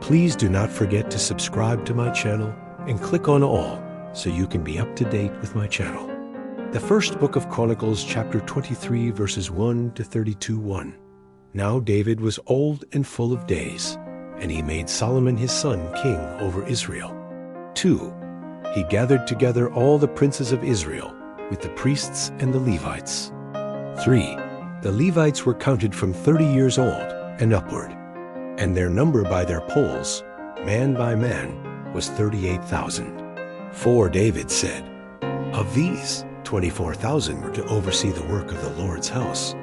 Please do not forget to subscribe to my channel and click on all so you can be up to date with my channel. The first book of Chronicles, chapter 23, verses 1 to 32:1. Now David was old and full of days, and he made Solomon his son king over Israel. 2. He gathered together all the princes of Israel with the priests and the Levites. 3. The Levites were counted from 30 years old and upward, and their number by their polls, man by man, was 38,000. 4. David said, of these, 24,000 were to oversee the work of the Lord's house.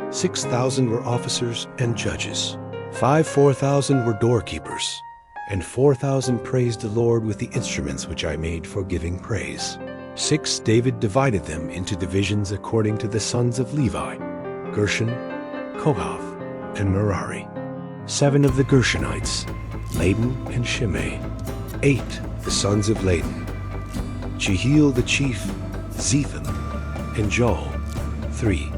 6,000 were officers and judges. 4,000 were doorkeepers, and 4,000 praised the Lord with the instruments which I made for giving praise. 6. David divided them into divisions according to the sons of Levi, Gershon, Kohath, and Merari. 7 of the Gershonites, Laden and Shimei. 8. The sons of Laden, Jehiel the chief, Zethan, and Joel. 3.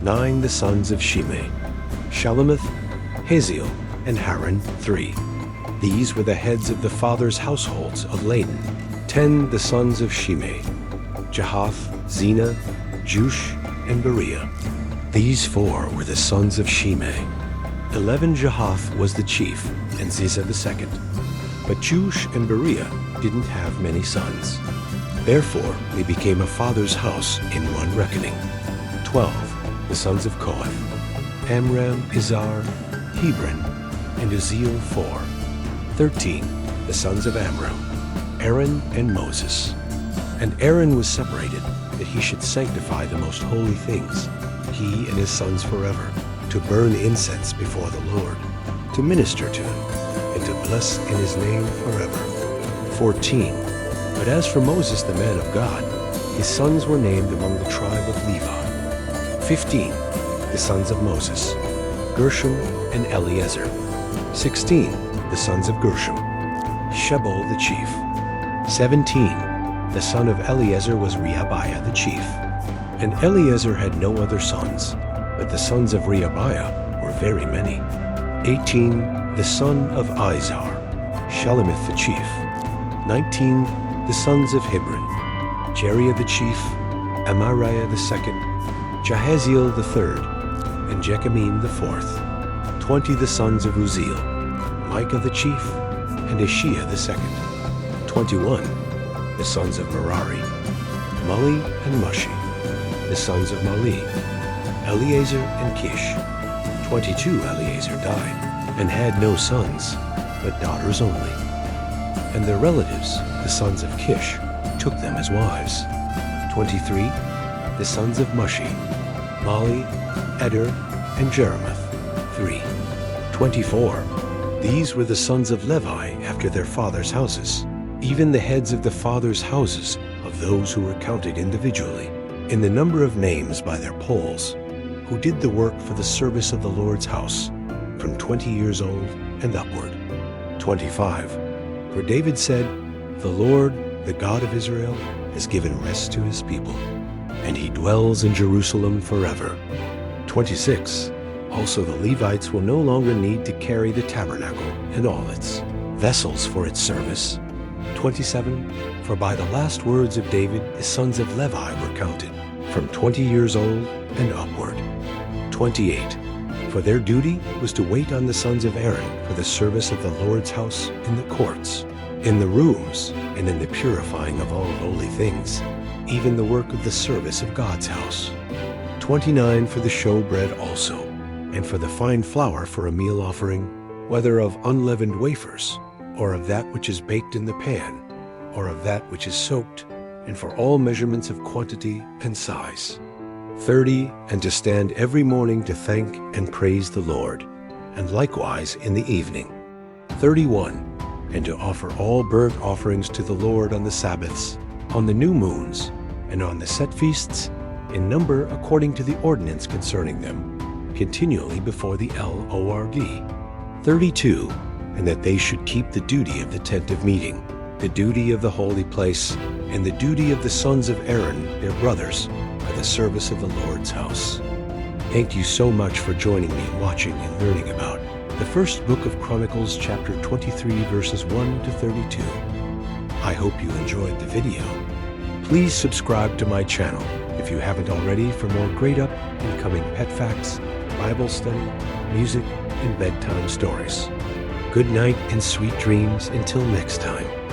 9 the sons of Shimei, Shalomith, Haziel, and Haran. 3. These were the heads of the fathers' households of Laden. 10 the sons of Shimei, Jahath, Zena, Jush, and Beriah. These 4 were the sons of Shimei. 11 Jahath was the chief, and Ziza the second. But Jush and Beriah didn't have many sons. Therefore they became a father's house in one reckoning. 12 the sons of Kohath, Amram, Izhar, Hebron, and Uzziel 4. 13 the sons of Amram, Aaron and Moses. And Aaron was separated, that he should sanctify the most holy things, he and his sons forever, to burn incense before the Lord, to minister to him, and to bless in his name forever. 14 But as for Moses the man of God, his sons were named among the tribe of Levi. 15 the sons of Moses, Gershom and Eleazar. 16 the sons of Gershom, Shebel the chief. 17 the son of Eleazar was Rehabiah the chief. And Eleazar had no other sons, but the sons of Rehabiah were very many. 18 the son of Izhar, Shelomith the chief. 19 the sons of Hebron, Jeriah the chief, Amariah the second, Jahaziel the third, and Jechamim the fourth. 20 the sons of Uzziel, Micah the chief, and Ashiah the second. 21 the sons of Merari, Mali and Mushi. The sons of Mali, Eleazar and Kish. 22 Eleazar died, and had no sons, but daughters only. And their relatives, the sons of Kish, took them as wives. 23 the sons of Mushi, Mali, Eder, and Jeremoth. 3. 24 these were the sons of Levi after their fathers' houses, even the heads of the fathers' houses of those who were counted individually, in the number of names by their polls, who did the work for the service of the Lord's house, from 20 years old and upward. 25 For David said, the Lord, the God of Israel, has given rest to his people, and he dwells in Jerusalem forever. 26 Also the Levites will no longer need to carry the tabernacle and all its vessels for its service. 27 For by the last words of David the sons of Levi were counted, from 20 years old and upward. 28 For their duty was to wait on the sons of Aaron for the service of the Lord's house in the courts, in the rooms, and in the purifying of all holy things, even the work of the service of God's house. 29 For the showbread also, and for the fine flour for a meal offering, whether of unleavened wafers, or of that which is baked in the pan, or of that which is soaked, and for all measurements of quantity and size. 30 And to stand every morning to thank and praise the Lord, and likewise in the evening. 31 And to offer all burnt offerings to the Lord on the Sabbaths, on the new moons, and on the set feasts, in number according to the ordinance concerning them, continually before the Lord. 32 And that they should keep the duty of the tent of meeting, the duty of the holy place, and the duty of the sons of Aaron, their brothers, for the service of the Lord's house. Thank you so much for joining me in watching and learning about the first book of Chronicles, chapter 23, verses 1 to 32. I hope you enjoyed the video. Please subscribe to my channel if you haven't already for more great up-and-coming pet facts, Bible study, music, and bedtime stories. Good night and sweet dreams until next time.